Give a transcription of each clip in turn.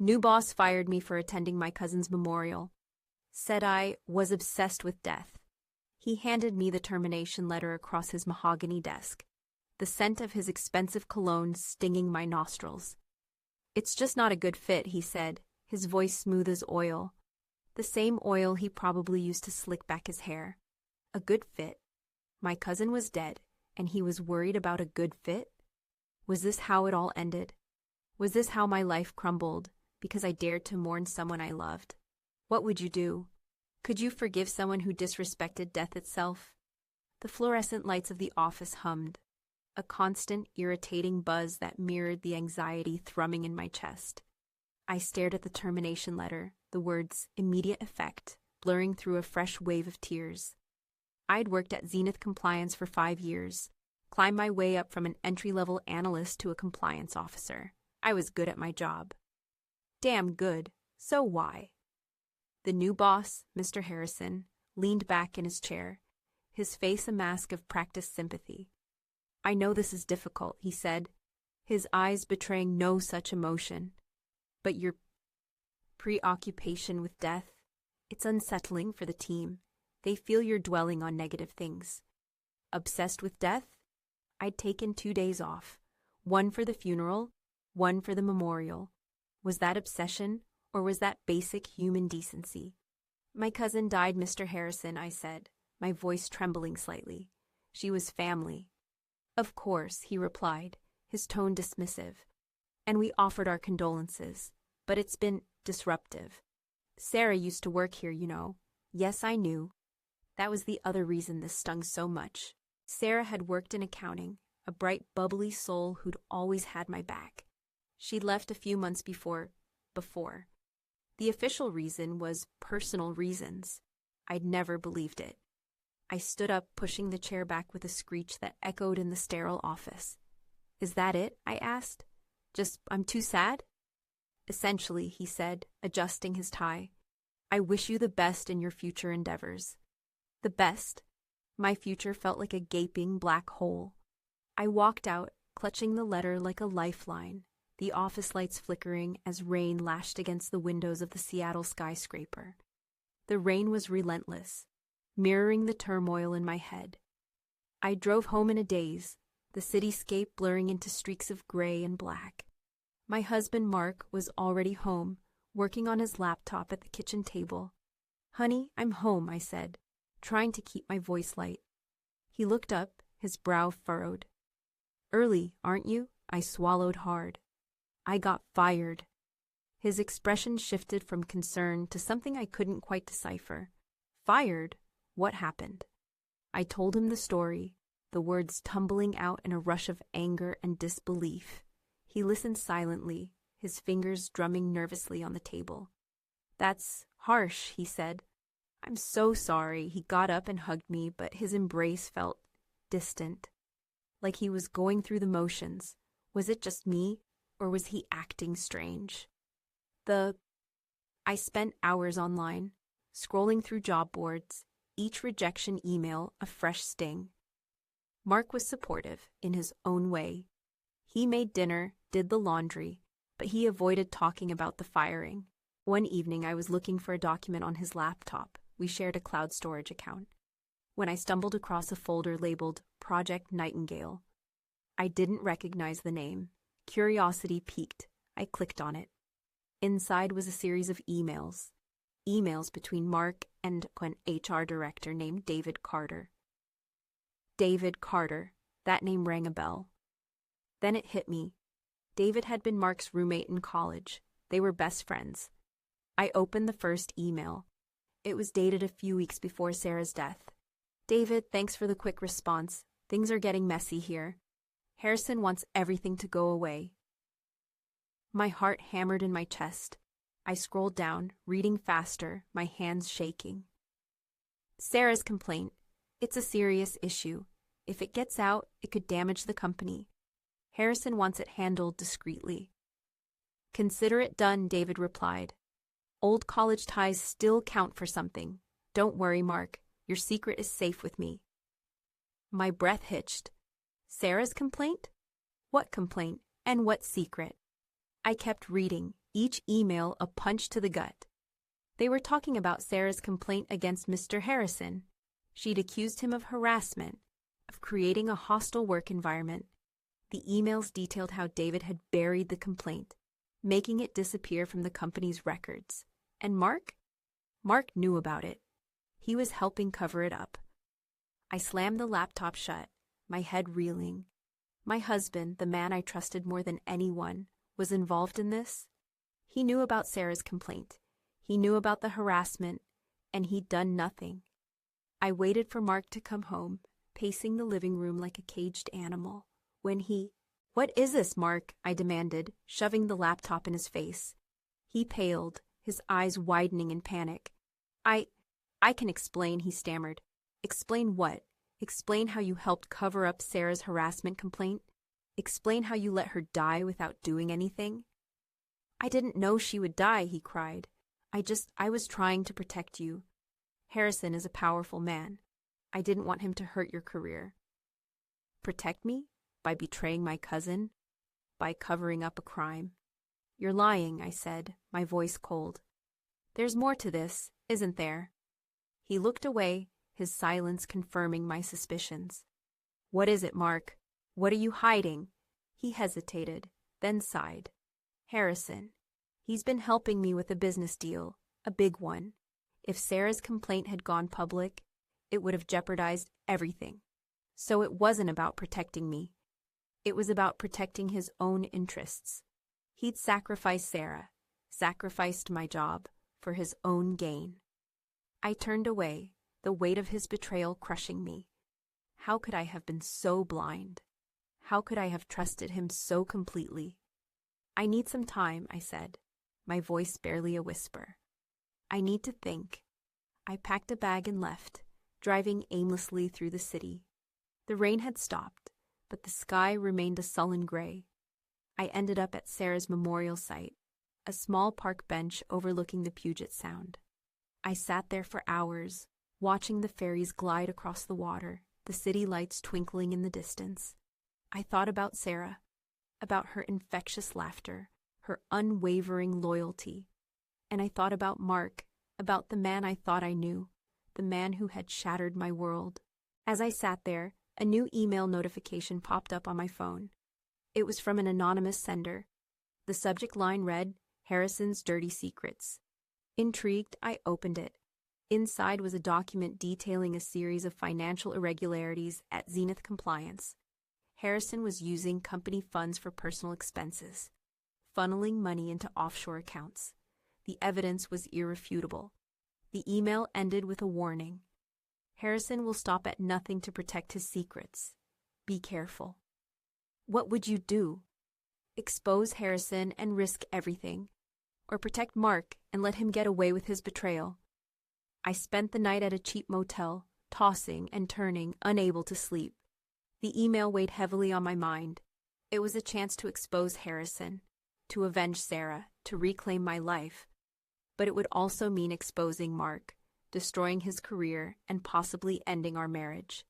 New boss fired me for attending my cousin's memorial. Said I was obsessed with death. He handed me the termination letter across his mahogany desk, the scent of his expensive cologne stinging my nostrils. It's just not a good fit, he said, his voice smooth as oil. The same oil he probably used to slick back his hair. A good fit. My cousin was dead, and he was worried about a good fit? Was this how it all ended? Was this how my life crumbled, because I dared to mourn someone I loved? What would you do? Could you forgive someone who disrespected death itself? The fluorescent lights of the office hummed, a constant, irritating buzz that mirrored the anxiety thrumming in my chest. I stared at the termination letter, the words "immediate effect" blurring through a fresh wave of tears. I'd worked at Zenith Compliance for 5 years, climbed my way up from an entry-level analyst to a compliance officer. I was good at my job. Damn good. So why? The new boss, Mr. Harrison, leaned back in his chair, his face a mask of practiced sympathy. I know this is difficult, he said, his eyes betraying no such emotion. But your preoccupation with death, it's unsettling for the team. They feel you're dwelling on negative things. Obsessed with death? I'd taken 2 days off, one for the funeral, one for the memorial. Was that obsession, or was that basic human decency? My cousin died, Mr. Harrison, I said, my voice trembling slightly. She was family. Of course, he replied, his tone dismissive. And we offered our condolences, but it's been disruptive. Sarah used to work here, you know. Yes, I knew. That was the other reason this stung so much. Sarah had worked in accounting, a bright, bubbly soul who'd always had my back. She'd left a few months before. The official reason was personal reasons. I'd never believed it. I stood up, pushing the chair back with a screech that echoed in the sterile office. Is that it? I asked. Just, I'm too sad? Essentially, he said, adjusting his tie. I wish you the best in your future endeavors. The best? My future felt like a gaping black hole. I walked out, clutching the letter like a lifeline, the office lights flickering as rain lashed against the windows of the Seattle skyscraper. The rain was relentless, mirroring the turmoil in my head. I drove home in a daze, the cityscape blurring into streaks of gray and black. My husband, Mark, was already home, working on his laptop at the kitchen table. Honey, I'm home, I said, trying to keep my voice light. He looked up, his brow furrowed. Early, aren't you? I swallowed hard. I got fired. His expression shifted from concern to something I couldn't quite decipher. Fired? What happened? I told him the story, the words tumbling out in a rush of anger and disbelief. He listened silently, his fingers drumming nervously on the table. That's harsh, he said. I'm so sorry. He got up and hugged me, but his embrace felt distant, like he was going through the motions. Was it just me, or was he acting strange? I spent hours online, scrolling through job boards, each rejection email a fresh sting. Mark was supportive in his own way. He made dinner, did the laundry, but he avoided talking about the firing. One evening I was looking for a document on his laptop. We shared a cloud storage account. When I stumbled across a folder labeled Project Nightingale, I didn't recognize the name. Curiosity piqued. I clicked on it. Inside was a series of emails between Mark and an HR director named David Carter. David Carter. That name rang a bell. Then it hit me. David had been Mark's roommate in college. They were best friends. I opened the first email. It was dated a few weeks before Sarah's death. David, thanks for the quick response. Things are getting messy here. Harrison wants everything to go away. My heart hammered in my chest. I scrolled down, reading faster, my hands shaking. Sarah's complaint. It's a serious issue. If it gets out, it could damage the company. Harrison wants it handled discreetly. Consider it done, David replied. Old college ties still count for something. Don't worry, Mark. Your secret is safe with me. My breath hitched. Sarah's complaint? What complaint? And what secret? I kept reading, each email a punch to the gut. They were talking about Sarah's complaint against Mr. Harrison. She'd accused him of harassment, of creating a hostile work environment. The emails detailed how David had buried the complaint, making it disappear from the company's records. And Mark? Mark knew about it. He was helping cover it up. I slammed the laptop shut, my head reeling. My husband, the man I trusted more than anyone, was involved in this. He knew about Sarah's complaint. He knew about the harassment, and he'd done nothing. I waited for Mark to come home, pacing the living room like a caged animal. When he... "What is this, Mark?" I demanded, shoving the laptop in his face. He paled, his eyes widening in panic. I can explain," he stammered. "Explain what? Explain how you helped cover up Sarah's harassment complaint? Explain how you let her die without doing anything?" "I didn't know she would die," he cried. I was trying to protect you. Harrison is a powerful man. I didn't want him to hurt your career." "Protect me? By betraying my cousin? By covering up a crime?" "You're lying," I said, my voice cold. "There's more to this, isn't there?" He looked away, his silence confirming my suspicions. "What is it, Mark? What are you hiding?" He hesitated, then sighed. "Harrison. He's been helping me with a business deal, a big one. If Sarah's complaint had gone public, it would have jeopardized everything. So it wasn't about protecting me. It was about protecting his own interests. He'd sacrificed Sarah, sacrificed my job, for his own gain." I turned away, the weight of his betrayal crushing me. How could I have been so blind? How could I have trusted him so completely? "I need some time," I said, my voice barely a whisper. "I need to think." I packed a bag and left, driving aimlessly through the city. The rain had stopped, but the sky remained a sullen gray. I ended up at Sarah's memorial site, a small park bench overlooking the Puget Sound. I sat there for hours, watching the ferries glide across the water, the city lights twinkling in the distance. I thought about Sarah, about her infectious laughter, her unwavering loyalty. And I thought about Mark, about the man I thought I knew, the man who had shattered my world. As I sat there, a new email notification popped up on my phone. It was from an anonymous sender. The subject line read, "Harrison's Dirty Secrets." Intrigued, I opened it. Inside was a document detailing a series of financial irregularities at Zenith Compliance. Harrison was using company funds for personal expenses, funneling money into offshore accounts. The evidence was irrefutable. The email ended with a warning. "Harrison will stop at nothing to protect his secrets. Be careful." What would you do? Expose Harrison and risk everything, or protect Mark and let him get away with his betrayal? I spent the night at a cheap motel, tossing and turning, unable to sleep. The email weighed heavily on my mind. It was a chance to expose Harrison, to avenge Sarah, to reclaim my life. But it would also mean exposing Mark, destroying his career, and possibly ending our marriage.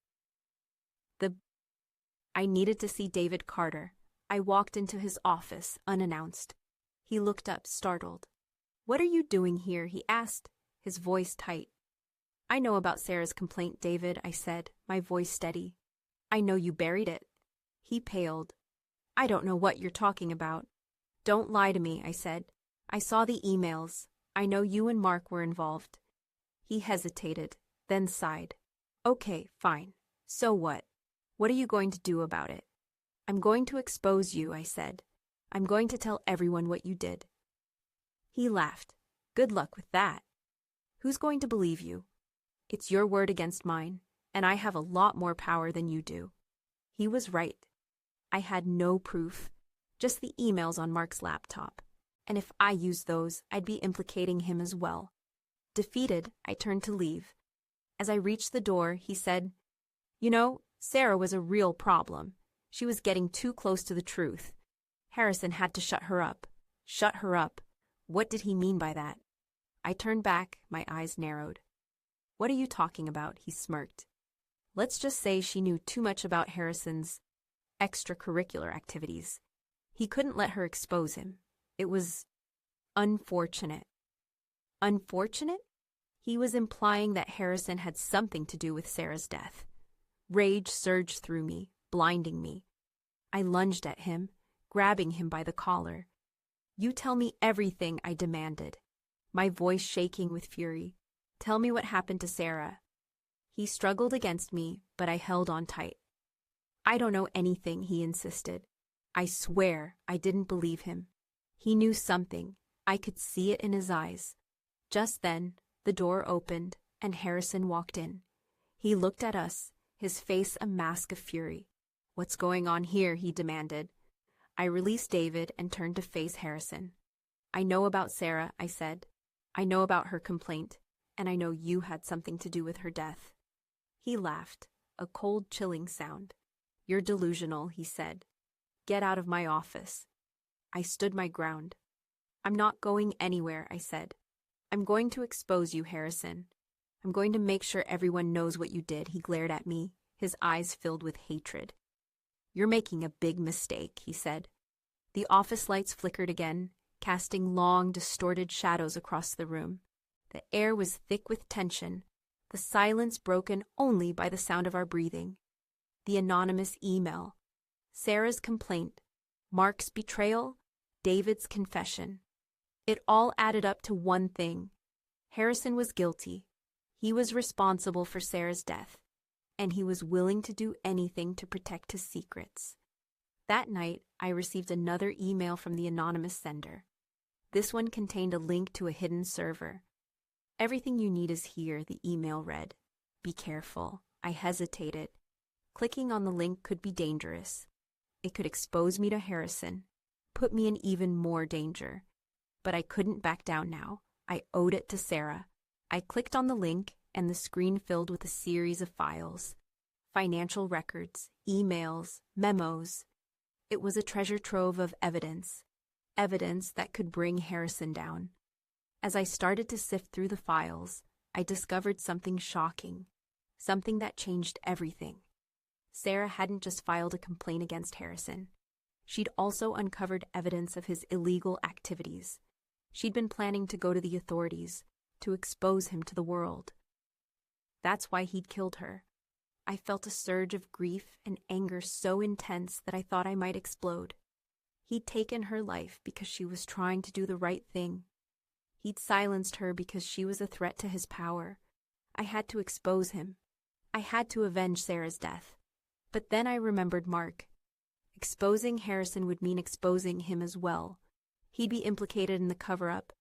I needed to see David Carter. I walked into his office, unannounced. He looked up, startled. "What are you doing here?" he asked, his voice tight. "I know about Sarah's complaint, David," I said, my voice steady. "I know you buried it." He paled. "I don't know what you're talking about." "Don't lie to me," I said. "I saw the emails. I know you and Mark were involved." He hesitated, then sighed. "Okay, fine. So what? What are you going to do about it?" "I'm going to expose you," I said. "I'm going to tell everyone what you did." He laughed. "Good luck with that. Who's going to believe you? It's your word against mine, and I have a lot more power than you do." He was right. I had no proof, just the emails on Mark's laptop. And if I used those, I'd be implicating him as well. Defeated, I turned to leave. As I reached the door, he said, "You know, Sarah was a real problem. She was getting too close to the truth. Harrison had to shut her up." Shut her up. What did he mean by that? I turned back, my eyes narrowed. "What are you talking about?" he smirked. "Let's just say she knew too much about Harrison's extracurricular activities. He couldn't let her expose him. It was Unfortunate. Unfortunate? He was implying that Harrison had something to do with Sarah's death. Rage surged through me, blinding me. I lunged at him, grabbing him by the collar. "You tell me everything," I demanded, my voice shaking with fury. "Tell me what happened to Sarah." He struggled against me, but I held on tight. "I don't know anything," he insisted. I swear I didn't believe him. He knew something. I could see it in his eyes. Just then, the door opened, and Harrison walked in. He looked at us, his face a mask of fury. "What's going on here?" he demanded. I released David and turned to face Harrison. "I know about Sarah," I said. "I know about her complaint, and I know you had something to do with her death." He laughed, a cold, chilling sound. "You're delusional," he said. "Get out of my office." I stood my ground. "I'm not going anywhere," I said. "I'm going to expose you, Harrison. I'm going to make sure everyone knows what you did." He glared at me, his eyes filled with hatred. "You're making a big mistake," he said. The office lights flickered again, casting long, distorted shadows across the room. The air was thick with tension, the silence broken only by the sound of our breathing. The anonymous email, Sarah's complaint, Mark's betrayal, David's confession. It all added up to one thing. Harrison was guilty. He was responsible for Sarah's death, and he was willing to do anything to protect his secrets. That night, I received another email from the anonymous sender. This one contained a link to a hidden server. "Everything you need is here," the email read. "Be careful." I hesitated. Clicking on the link could be dangerous. It could expose me to Harrison, put me in even more danger. But I couldn't back down now. I owed it to Sarah. I clicked on the link, and the screen filled with a series of files. Financial records, emails, memos. It was a treasure trove of evidence that could bring Harrison down. As I started to sift through the files, I discovered something shocking, something that changed everything. Sarah hadn't just filed a complaint against Harrison. She'd also uncovered evidence of his illegal activities. She'd been planning to go to the authorities, to expose him to the world. That's why he'd killed her. I felt a surge of grief and anger so intense that I thought I might explode. He'd taken her life because she was trying to do the right thing. He'd silenced her because she was a threat to his power. I had to expose him. I had to avenge Sarah's death. But then I remembered Mark. Exposing Harrison would mean exposing him as well. He'd be implicated in the cover-up.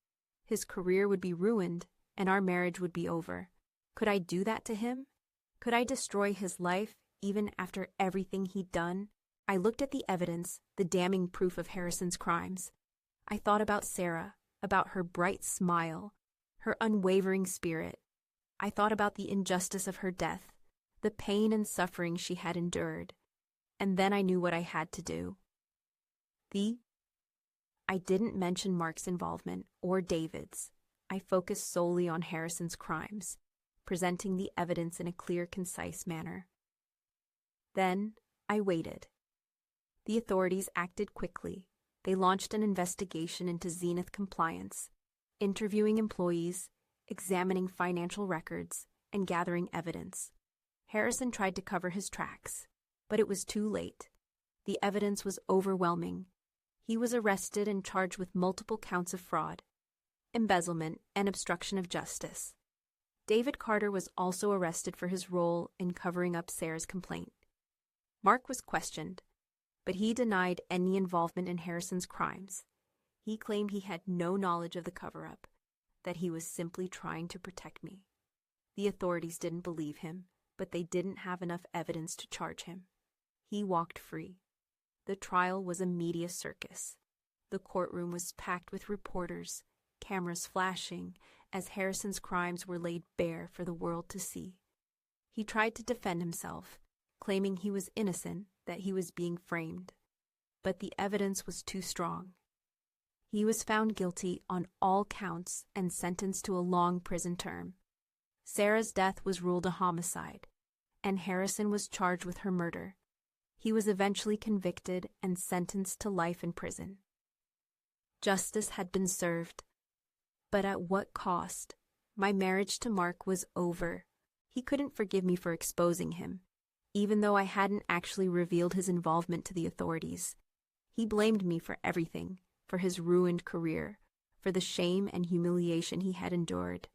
His career would be ruined, and our marriage would be over. Could I do that to him? Could I destroy his life, even after everything he'd done? I looked at the evidence, the damning proof of Harrison's crimes. I thought about Sarah, about her bright smile, her unwavering spirit. I thought about the injustice of her death, the pain and suffering she had endured. And then I knew what I had to do. I didn't mention Mark's involvement or David's. I focused solely on Harrison's crimes, presenting the evidence in a clear, concise manner. Then I waited. The authorities acted quickly. They launched an investigation into Zenith compliance, interviewing employees, examining financial records, and gathering evidence. Harrison tried to cover his tracks, but it was too late. The evidence was overwhelming. He was arrested and charged with multiple counts of fraud, embezzlement, and obstruction of justice. David Carter was also arrested for his role in covering up Sarah's complaint. Mark was questioned, but he denied any involvement in Harrison's crimes. He claimed he had no knowledge of the cover-up, that he was simply trying to protect me. The authorities didn't believe him, but they didn't have enough evidence to charge him. He walked free. The trial was a media circus. The courtroom was packed with reporters, cameras flashing, as Harrison's crimes were laid bare for the world to see. He tried to defend himself, claiming he was innocent, that he was being framed. But the evidence was too strong. He was found guilty on all counts and sentenced to a long prison term. Sarah's death was ruled a homicide, and Harrison was charged with her murder. He was eventually convicted and sentenced to life in prison. Justice had been served. But at what cost? My marriage to Mark was over. He couldn't forgive me for exposing him, even though I hadn't actually revealed his involvement to the authorities. He blamed me for everything, for his ruined career, for the shame and humiliation he had endured.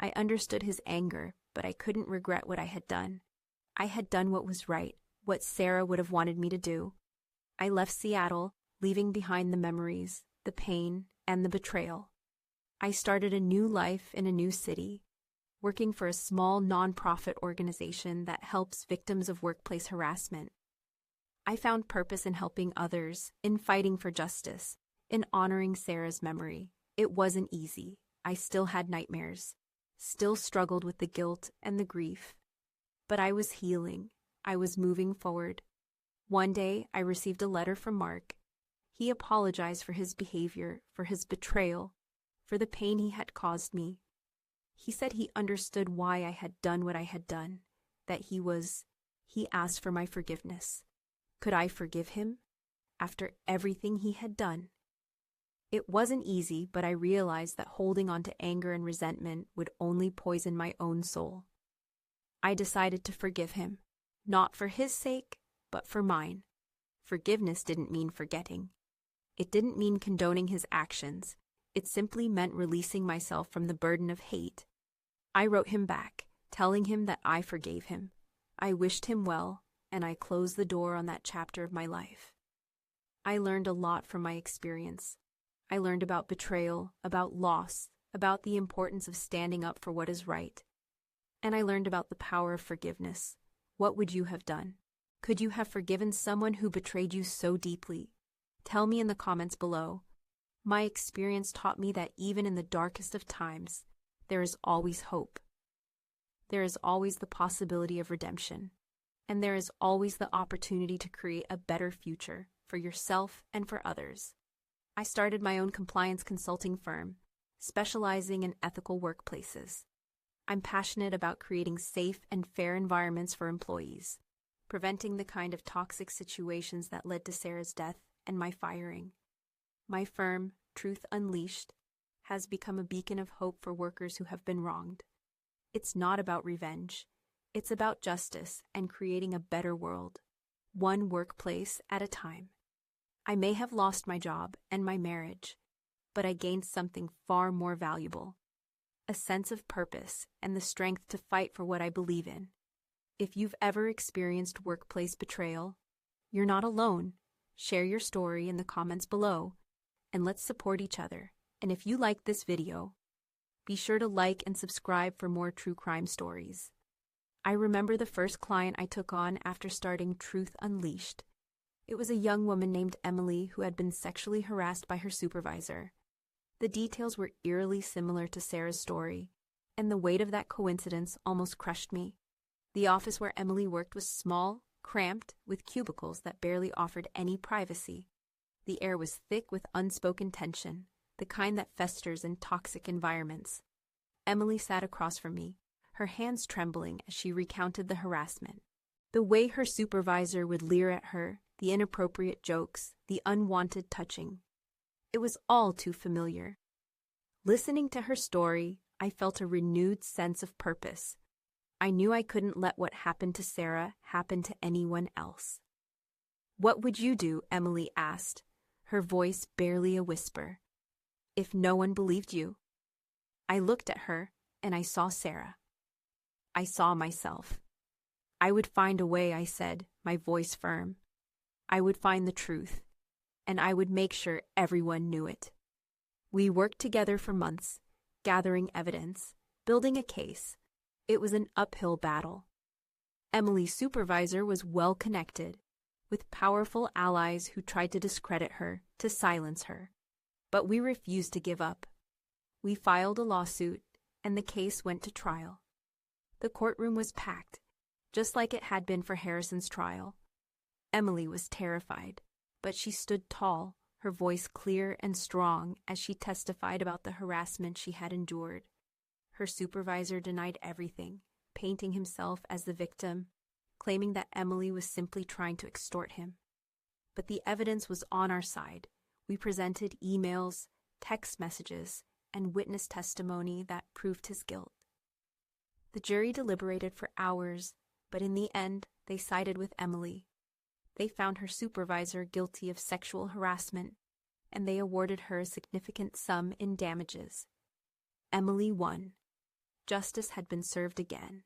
I understood his anger, but I couldn't regret what I had done. I had done what was right, what Sarah would have wanted me to do. I left Seattle, leaving behind the memories, the pain, and the betrayal. I started a new life in a new city, working for a small nonprofit organization that helps victims of workplace harassment. I found purpose in helping others, in fighting for justice, in honoring Sarah's memory. It wasn't easy. I still had nightmares, still struggled with the guilt and the grief. But I was healing. I was moving forward. One day, I received a letter from Mark. He apologized for his behavior, for his betrayal, for the pain he had caused me. He said he understood why I had done what I had done, that he asked for my forgiveness. Could I forgive him after everything he had done? It wasn't easy, but I realized that holding on to anger and resentment would only poison my own soul. I decided to forgive him, not for his sake, but for mine. Forgiveness didn't mean forgetting. It didn't mean condoning his actions. It simply meant releasing myself from the burden of hate. I wrote him back, telling him that I forgave him. I wished him well, and I closed the door on that chapter of my life. I learned a lot from my experience. I learned about betrayal, about loss, about the importance of standing up for what is right. And I learned about the power of forgiveness. What would you have done? Could you have forgiven someone who betrayed you so deeply? Tell me in the comments below. My experience taught me that even in the darkest of times, there is always hope. There is always the possibility of redemption. And there is always the opportunity to create a better future for yourself and for others. I started my own compliance consulting firm, specializing in ethical workplaces. I'm passionate about creating safe and fair environments for employees, preventing the kind of toxic situations that led to Sarah's death and my firing. My firm, Truth Unleashed, has become a beacon of hope for workers who have been wronged. It's not about revenge. It's about justice and creating a better world, one workplace at a time. I may have lost my job and my marriage, but I gained something far more valuable, a sense of purpose and the strength to fight for what I believe in. If you've ever experienced workplace betrayal, you're not alone. Share your story in the comments below, and let's support each other. And if you like this video, be sure to like and subscribe for more true crime stories. I remember the first client I took on after starting Truth Unleashed. It was a young woman named Emily who had been sexually harassed by her supervisor. The details were eerily similar to Sarah's story, and the weight of that coincidence almost crushed me. The office where Emily worked was small, cramped, with cubicles that barely offered any privacy. The air was thick with unspoken tension, the kind that festers in toxic environments. Emily sat across from me, her hands trembling as she recounted the harassment. The way her supervisor would leer at her, the inappropriate jokes, the unwanted touching. It was all too familiar. Listening to her story, I felt a renewed sense of purpose. I knew I couldn't let what happened to Sarah happen to anyone else. "What would you do?" Emily asked, her voice barely a whisper. "If no one believed you?" I looked at her, and I saw Sarah. I saw myself. "I would find a way," I said, my voice firm. "I would find the truth, and I would make sure everyone knew it." We worked together for months, gathering evidence, building a case. It was an uphill battle. Emily's supervisor was well connected, with powerful allies who tried to discredit her, to silence her. But we refused to give up. We filed a lawsuit, and the case went to trial. The courtroom was packed, just like it had been for Harrison's trial. Emily was terrified, but she stood tall, her voice clear and strong as she testified about the harassment she had endured. Her supervisor denied everything, painting himself as the victim, claiming that Emily was simply trying to extort him. But the evidence was on our side. We presented emails, text messages, and witness testimony that proved his guilt. The jury deliberated for hours, but in the end, they sided with Emily. They found her supervisor guilty of sexual harassment, and they awarded her a significant sum in damages. Emily won. Justice had been served again.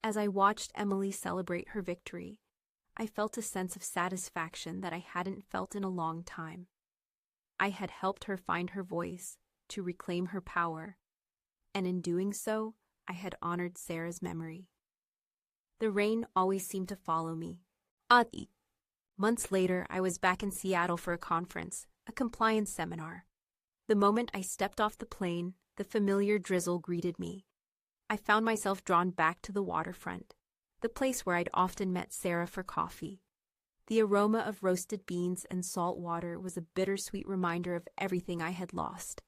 As I watched Emily celebrate her victory, I felt a sense of satisfaction that I hadn't felt in a long time. I had helped her find her voice, to reclaim her power, and in doing so, I had honored Sarah's memory. The rain always seemed to follow me. Months later, I was back in Seattle for a conference, a compliance seminar. The moment I stepped off the plane, the familiar drizzle greeted me. I found myself drawn back to the waterfront, the place where I'd often met Sarah for coffee. The aroma of roasted beans and salt water was a bittersweet reminder of everything I had lost.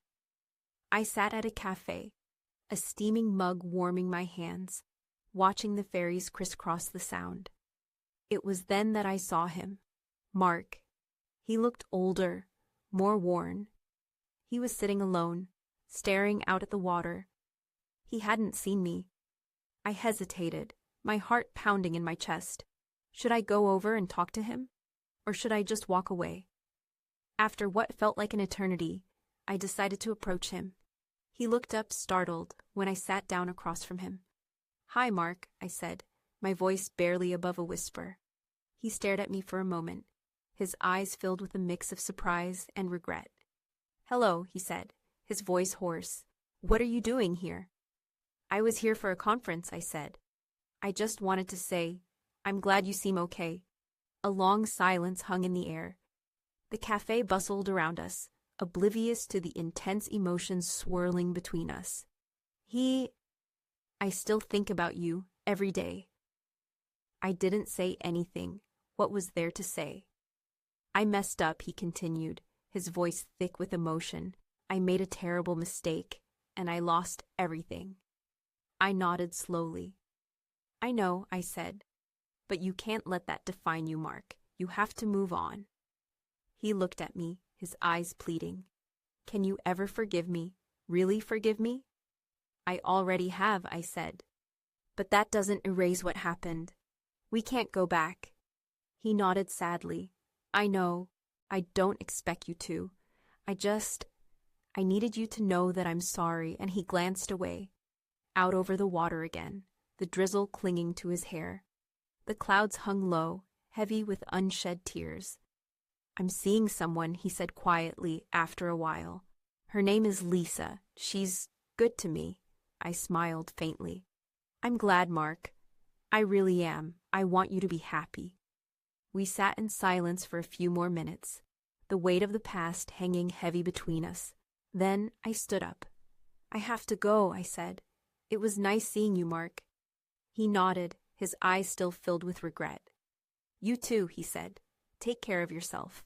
I sat at a cafe, a steaming mug warming my hands, watching the ferries crisscross the Sound. It was then that I saw him, Mark. He looked older, more worn. He was sitting alone, staring out at the water. He hadn't seen me. I hesitated, my heart pounding in my chest. Should I go over and talk to him? Or should I just walk away? After what felt like an eternity, I decided to approach him. He looked up, startled, when I sat down across from him. "Hi, Mark," I said, my voice barely above a whisper. He stared at me for a moment, his eyes filled with a mix of surprise and regret. "Hello," he said, his voice hoarse. "What are you doing here?" "I was here for a conference," I said. "I just wanted to say, I'm glad you seem okay." A long silence hung in the air. The cafe bustled around us, oblivious to the intense emotions swirling between us. I still think about you every day." I didn't say anything. What was there to say? "I messed up," he continued, his voice thick with emotion. "I made a terrible mistake, and I lost everything." I nodded slowly. "I know," I said. "But you can't let that define you, Mark. You have to move on." He looked at me, his eyes pleading. "Can you ever forgive me? Really forgive me?" "I already have," I said. "But that doesn't erase what happened. We can't go back." He nodded sadly. "I know. I don't expect you to. I needed you to know that I'm sorry," and he glanced away, out over the water again, the drizzle clinging to his hair. The clouds hung low, heavy with unshed tears. "I'm seeing someone," he said quietly after a while. "Her name is Lisa. She's good to me." I smiled faintly. "I'm glad, Mark. I really am. I want you to be happy." We sat in silence for a few more minutes, the weight of the past hanging heavy between us. Then I stood up. "I have to go," I said. "It was nice seeing you, Mark." He nodded, his eyes still filled with regret. "You too," he said. "Take care of yourself."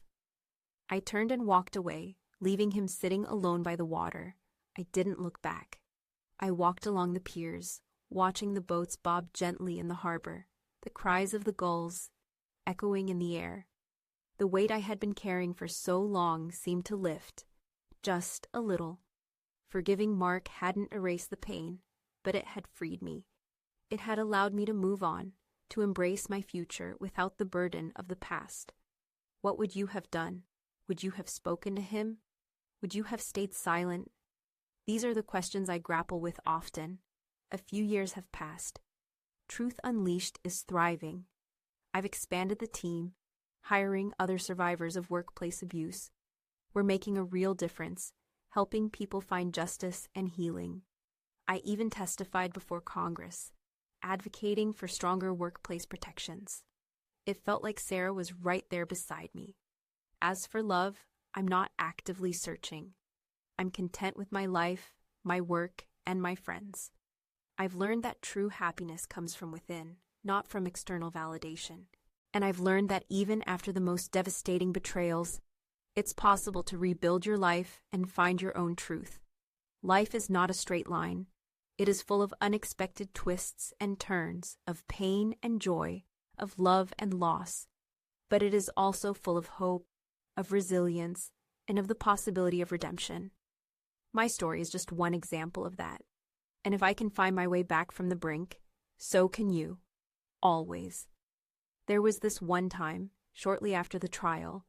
I turned and walked away, leaving him sitting alone by the water. I didn't look back. I walked along the piers, watching the boats bob gently in the harbor, the cries of the gulls echoing in the air. The weight I had been carrying for so long seemed to lift, just a little. Forgiving Mark hadn't erased the pain, but it had freed me. It had allowed me to move on, to embrace my future without the burden of the past. What would you have done? Would you have spoken to him? Would you have stayed silent? These are the questions I grapple with often. A few years have passed. Truth Unleashed is thriving. I've expanded the team, hiring other survivors of workplace abuse. We're making a real difference, helping people find justice and healing. I even testified before Congress, advocating for stronger workplace protections. It felt like Sarah was right there beside me. As for love, I'm not actively searching. I'm content with my life, my work, and my friends. I've learned that true happiness comes from within, not from external validation. And I've learned that even after the most devastating betrayals, it's possible to rebuild your life and find your own truth. Life is not a straight line. It is full of unexpected twists and turns, of pain and joy, of love and loss. But it is also full of hope, of resilience, and of the possibility of redemption. My story is just one example of that. And if I can find my way back from the brink, so can you. Always. There was this one time, shortly after the trial,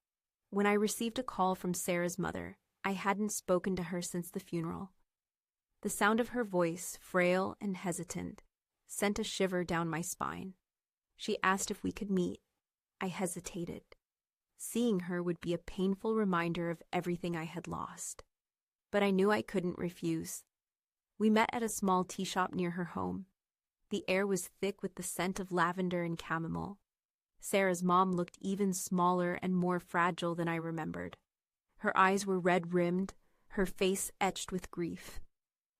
when I received a call from Sarah's mother. I hadn't spoken to her since the funeral. The sound of her voice, frail and hesitant, sent a shiver down my spine. She asked if we could meet. I hesitated. Seeing her would be a painful reminder of everything I had lost. But I knew I couldn't refuse. We met at a small tea shop near her home. The air was thick with the scent of lavender and chamomile. Sarah's mom looked even smaller and more fragile than I remembered. Her eyes were red-rimmed, her face etched with grief.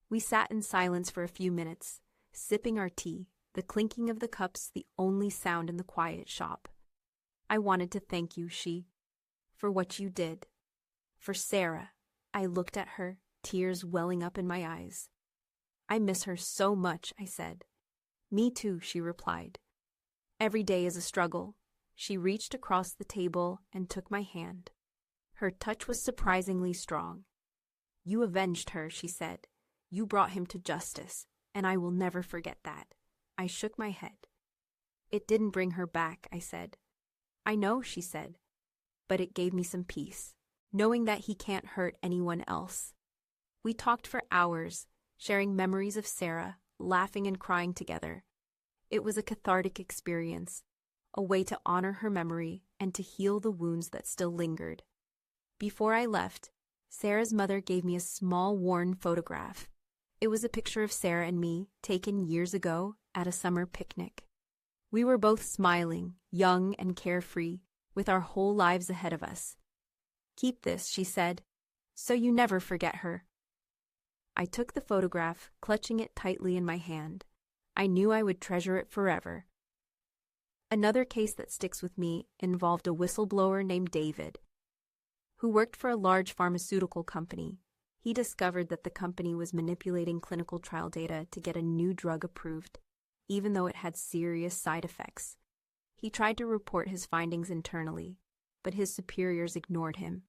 We sat in silence for a few minutes, sipping our tea, the clinking of the cups the only sound in the quiet shop. I wanted to thank you, for what you did. For Sarah. I looked at her, tears welling up in my eyes. I miss her so much, I said. Me too, she replied. Every day is a struggle. She reached across the table and took my hand. Her touch was surprisingly strong. You avenged her, she said. You brought him to justice, and I will never forget that. I shook my head. It didn't bring her back, I said. I know, she said, but it gave me some peace, knowing that he can't hurt anyone else. We talked for hours, sharing memories of Sarah, laughing and crying together. It was a cathartic experience, a way to honor her memory and to heal the wounds that still lingered. Before I left, Sarah's mother gave me a small worn photograph. It was a picture of Sarah and me, taken years ago at a summer picnic. We were both smiling, young and carefree, with our whole lives ahead of us. Keep this, she said, so you never forget her. I took the photograph, clutching it tightly in my hand. I knew I would treasure it forever. Another case that sticks with me involved a whistleblower named David, who worked for a large pharmaceutical company. He discovered that the company was manipulating clinical trial data to get a new drug approved, even though it had serious side effects. He tried to report his findings internally, but his superiors ignored him.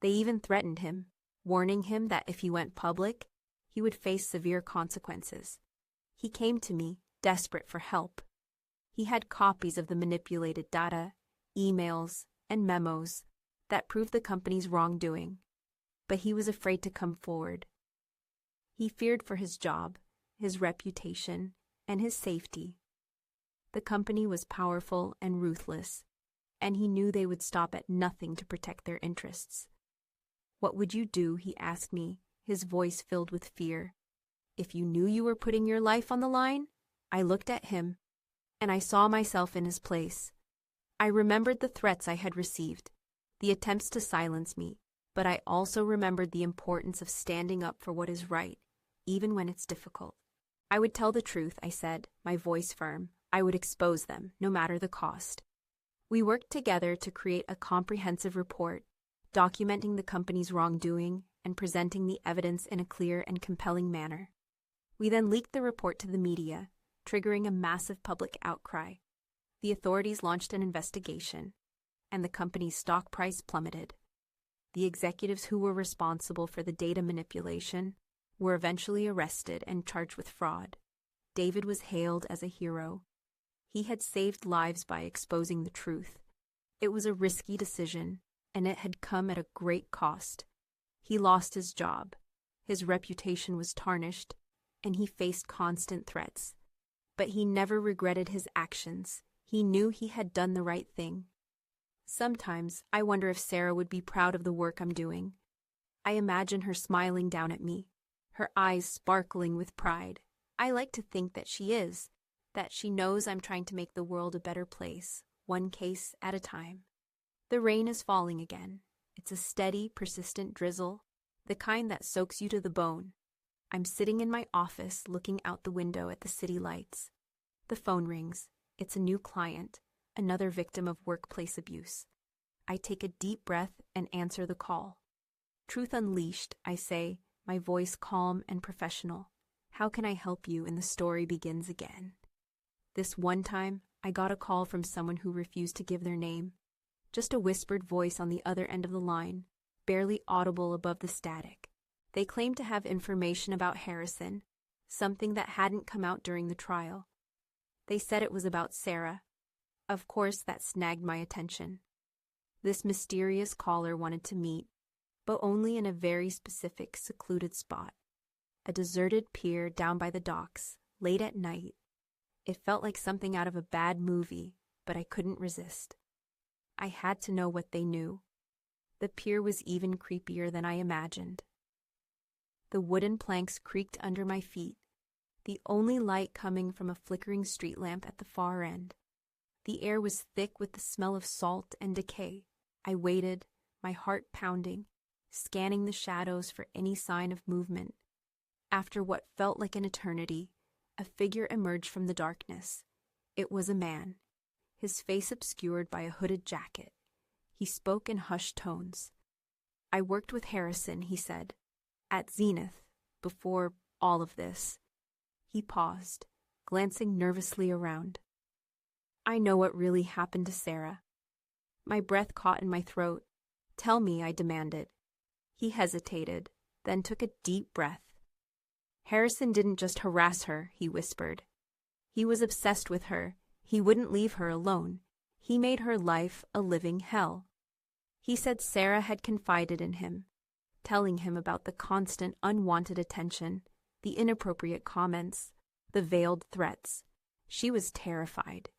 They even threatened him, warning him that if he went public, he would face severe consequences. He came to me, desperate for help. He had copies of the manipulated data, emails, and memos that proved the company's wrongdoing, but he was afraid to come forward. He feared for his job, his reputation, and his safety. The company was powerful and ruthless, and he knew they would stop at nothing to protect their interests. What would you do, he asked me, his voice filled with fear, if you knew you were putting your life on the line? I looked at him, and I saw myself in his place. I remembered the threats I had received, the attempts to silence me, but I also remembered the importance of standing up for what is right, even when it's difficult. I would tell the truth, I said, my voice firm. I would expose them, no matter the cost. We worked together to create a comprehensive report, documenting the company's wrongdoing and presenting the evidence in a clear and compelling manner. We then leaked the report to the media, triggering a massive public outcry. The authorities launched an investigation, and the company's stock price plummeted. The executives who were responsible for the data manipulation were eventually arrested and charged with fraud. David was hailed as a hero. He had saved lives by exposing the truth. It was a risky decision, and it had come at a great cost. He lost his job, his reputation was tarnished, and he faced constant threats. But he never regretted his actions. He knew he had done the right thing. Sometimes I wonder if Sarah would be proud of the work I'm doing. I imagine her smiling down at me, her eyes sparkling with pride. I like to think that she is, that she knows I'm trying to make the world a better place, one case at a time. The rain is falling again. It's a steady, persistent drizzle, the kind that soaks you to the bone. I'm sitting in my office looking out the window at the city lights. The phone rings. It's a new client, another victim of workplace abuse. I take a deep breath and answer the call. Truth unleashed, I say, my voice calm and professional. How can I help you? And the story begins again. This one time, I got a call from someone who refused to give their name. Just a whispered voice on the other end of the line, barely audible above the static. They claimed to have information about Harrison, something that hadn't come out during the trial. They said it was about Sarah. Of course, that snagged my attention. This mysterious caller wanted to meet, but only in a very specific, secluded spot. A deserted pier down by the docks, late at night. It felt like something out of a bad movie, but I couldn't resist. I had to know what they knew. The pier was even creepier than I imagined. The wooden planks creaked under my feet, the only light coming from a flickering street lamp at the far end. The air was thick with the smell of salt and decay. I waited, my heart pounding, scanning the shadows for any sign of movement. After what felt like an eternity, a figure emerged from the darkness. It was a man, his face obscured by a hooded jacket. He spoke in hushed tones. "I worked with Harrison," he said, "at Zenith, before all of this." He paused, glancing nervously around. "I know what really happened to Sarah." My breath caught in my throat. "Tell me," I demanded. He hesitated, then took a deep breath. "Harrison didn't just harass her," he whispered. "He was obsessed with her. He wouldn't leave her alone. He made her life a living hell." He said Sarah had confided in him, telling him about the constant unwanted attention, the inappropriate comments, the veiled threats. She was terrified.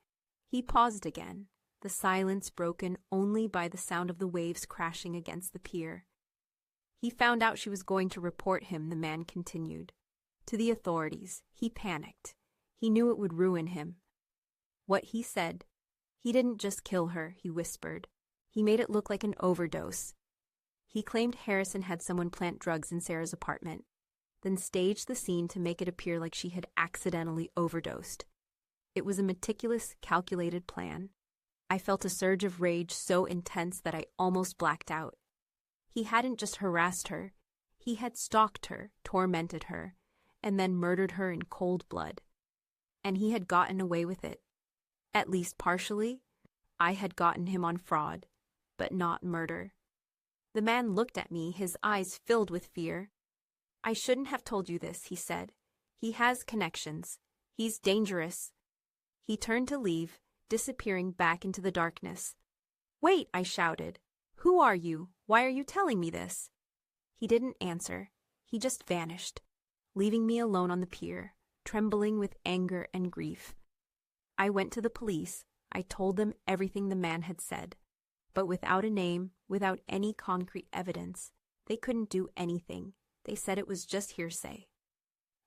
He paused again, the silence broken only by the sound of the waves crashing against the pier. "He found out she was going to report him," the man continued. "To the authorities. He panicked. He knew it would ruin him." What he said, "He didn't just kill her," he whispered. "He made it look like an overdose." He claimed Harrison had someone plant drugs in Sarah's apartment, then staged the scene to make it appear like she had accidentally overdosed. It was a meticulous, calculated plan. I felt a surge of rage so intense that I almost blacked out. He hadn't just harassed her. He had stalked her, tormented her, and then murdered her in cold blood. And he had gotten away with it. At least partially. I had gotten him on fraud, but not murder. The man looked at me, his eyes filled with fear. "I shouldn't have told you this," he said. "He has connections. He's dangerous." He turned to leave, disappearing back into the darkness. "Wait," I shouted. "Who are you? Why are you telling me this?" He didn't answer. He just vanished, leaving me alone on the pier, trembling with anger and grief. I went to the police. I told them everything the man had said. But without a name, without any concrete evidence, they couldn't do anything. They said it was just hearsay.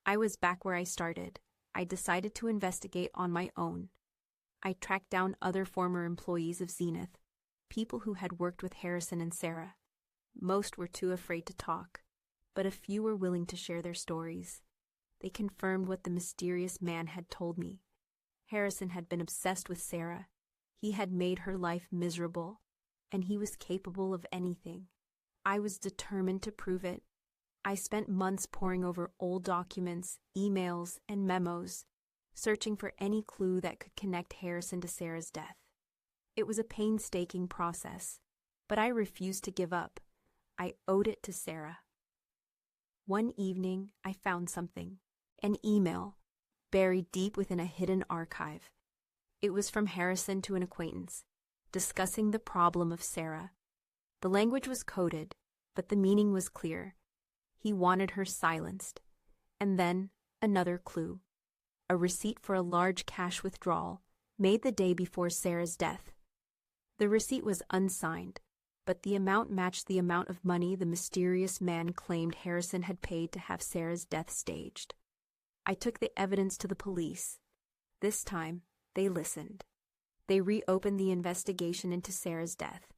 I was back where I started. I decided to investigate on my own. I tracked down other former employees of Zenith, people who had worked with Harrison and Sarah. Most were too afraid to talk, but a few were willing to share their stories. They confirmed what the mysterious man had told me. Harrison had been obsessed with Sarah. He had made her life miserable, and he was capable of anything. I was determined to prove it. I spent months poring over old documents, emails, and memos, searching for any clue that could connect Harrison to Sarah's death. It was a painstaking process, but I refused to give up. I owed it to Sarah. One evening, I found something, an email, buried deep within a hidden archive. It was from Harrison to an acquaintance, discussing the problem of Sarah. The language was coded, but the meaning was clear. He wanted her silenced. And then, another clue. A receipt for a large cash withdrawal, made the day before Sarah's death. The receipt was unsigned, but the amount matched the amount of money the mysterious man claimed Harrison had paid to have Sarah's death staged. I took the evidence to the police. This time, they listened. They reopened the investigation into Sarah's death.